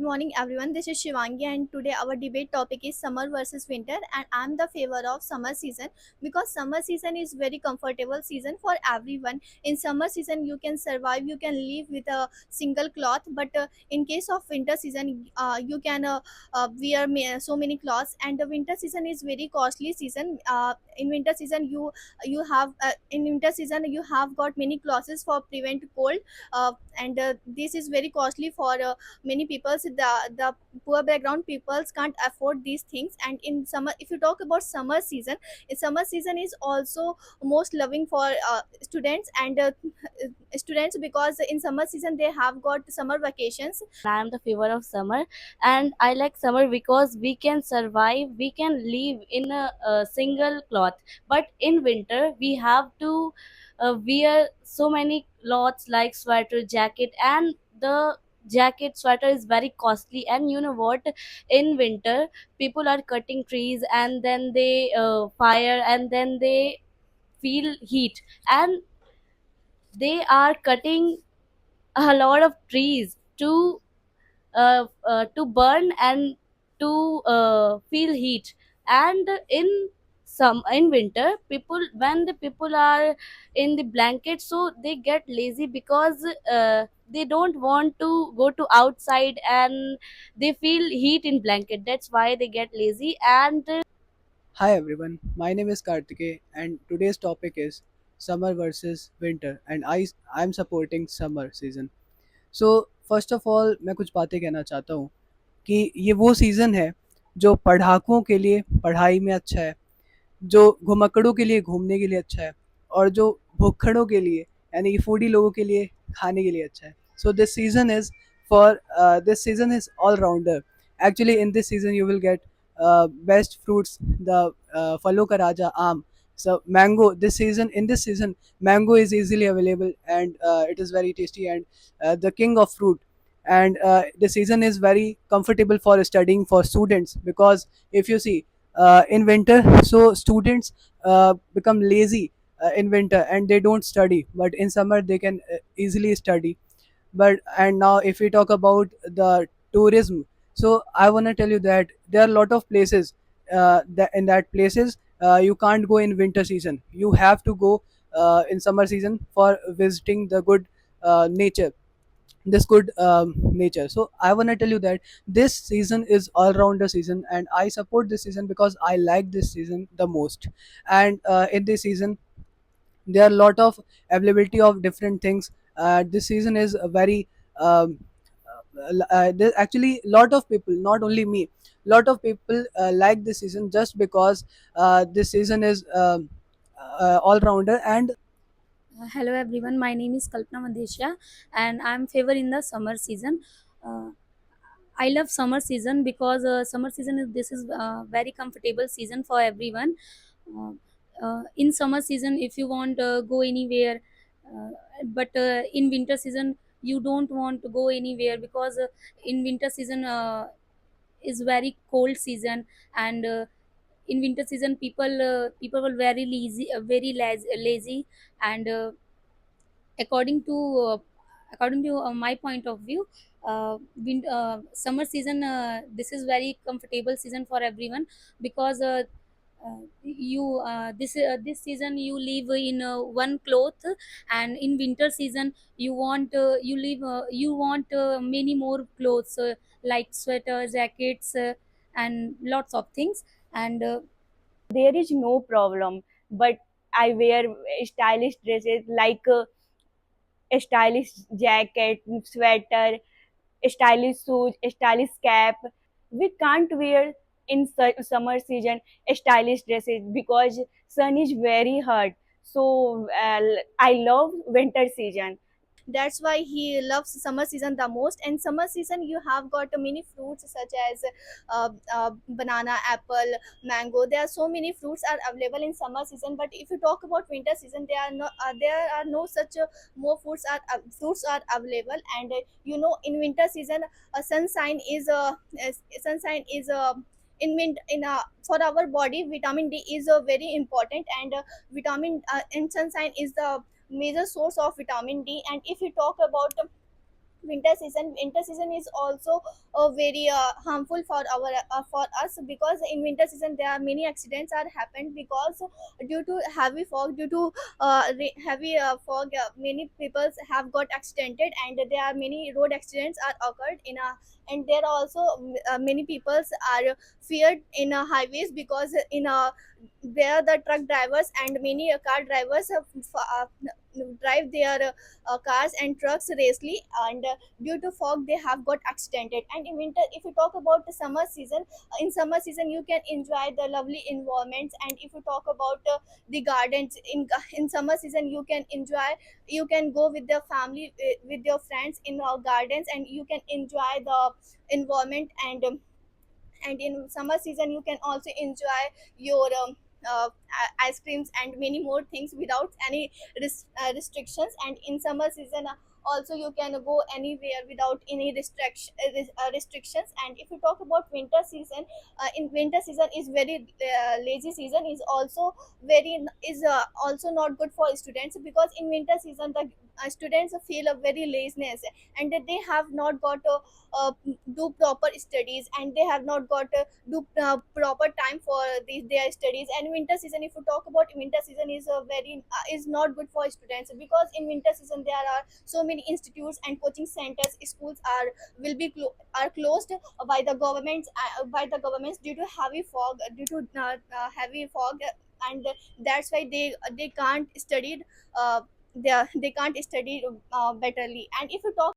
Good morning, everyone. This is Shivangi, and today our debate topic is summer versus winter. And I'm the favor of summer season because summer season is very comfortable season for everyone. In summer season, you can survive, you can live with a single cloth. But in case of winter season, you can wear so many clothes. And the winter season is very costly season. In winter season, you have in winter season you have got many clothes for prevent cold. And this is very costly for many people. The poor background peoples can't afford these things. And in summer, if you talk about summer season, summer season is also most loving for students and students, because in summer season they have got summer vacations. I am the favor of summer, and I like summer because we can survive, we can live in a single cloth. But in winter, we have to wear so many clothes like sweater, jacket, and the jacket sweater is very costly. And you know what? In winter, people are cutting trees and then they fire and then they feel heat, and they are cutting a lot of trees to burn and to feel heat. And in winter, people when the people are in the blanket, so they get lazy because they don't want to go to outside and they feel heat in blanket. That's why they get lazy. And Hi everyone, my name is Kartike and today's topic is summer versus winter and I'm supporting summer season. So first of all मैं कुछ बातें कहना चाहता हूँ कि ये वो season है जो पढ़ाकों के लिए पढ़ाई में अच्छा है, जो घुमक्कड़ों के लिए घूमने के लिए अच्छा है और जो भुक्खड़ों के लिए यानी कि फूडी लोगों के लिए खाने के लिए अच्छा है. So this season is all rounder. Actually in this season you will get best fruits, the फलों का राजा आम. So mango this season mango is easily available and it is very tasty and the king of fruit. And the season is very comfortable for studying for students, because if you see in winter, so students become lazy in winter and they don't study, but in summer they can easily study. But and now if we talk about the tourism, so I want to tell you that there are a lot of places that in that places you can't go in winter season, you have to go in summer season for visiting the good nature, this good nature. So I want to tell you that this season is all rounder season and I support this season because I like this season the most. And in this season there are a lot of availability of different things. This season is a very there actually lot of people, not only me, lot of people like this season just because this season is all rounder. And Hello everyone, my name is Kalpana Madhesha and I'm favor in the summer season. Uh, I love summer season because summer season is very comfortable season for everyone. Uh, in summer season, if you want go anywhere, uh, but in winter season you don't want to go anywhere because in winter season is very cold season. And in winter season people will very lazy. And according to my point of view, summer season, this is very comfortable season for everyone because you this season you live in one cloth. And in winter season you want many more clothes, like sweater jackets, and lots of things. And there is no problem, but I wear stylish dresses like a stylish jacket, sweater, stylish shoes, stylish cap. We can't wear in summer season stylish dresses because sun is very hot. So I love winter season. That's why he loves summer season the most. And summer season you have got many fruits such as banana, apple, mango. There are so many fruits are available in summer season. But if you talk about winter season, there are no such more fruits are available. And in winter season sunshine is for our body. Vitamin D is very important. And vitamin and sunshine is the major source of vitamin D. And if you talk about winter season is also very harmful for us, because in winter season there are many accidents are happened, because due to heavy fog, due to heavy fog, many people have got accidented, and there are many road accidents are occurred in a, and there are also many people are feared in highways, because in a, there the truck drivers and many car drivers have, drive their cars and trucks racely, and due to fog they have got accidented. And in winter, if you talk about the summer season, in summer season you can enjoy the lovely environments. And if you talk about the gardens, in summer season you can enjoy, you can go with the family, with your friends in gardens, and you can enjoy the environment. And in summer season you can also enjoy your ice creams and many more things without any restrictions. And in summer season also you can go anywhere without any restrictions. And if you talk about winter season, in winter season is very lazy season, is also very, is also not good for students, because in winter season the students feel a very laziness, and that they have not got do proper studies, and they have not got do proper time for their studies. And winter season, if you talk about winter season, is a very is not good for students, because in winter season there are so many institutes and coaching centers, schools are will be are closed by the governments, due to heavy fog, heavy fog, and that's why they can't study, they can't study betterly. And if you talk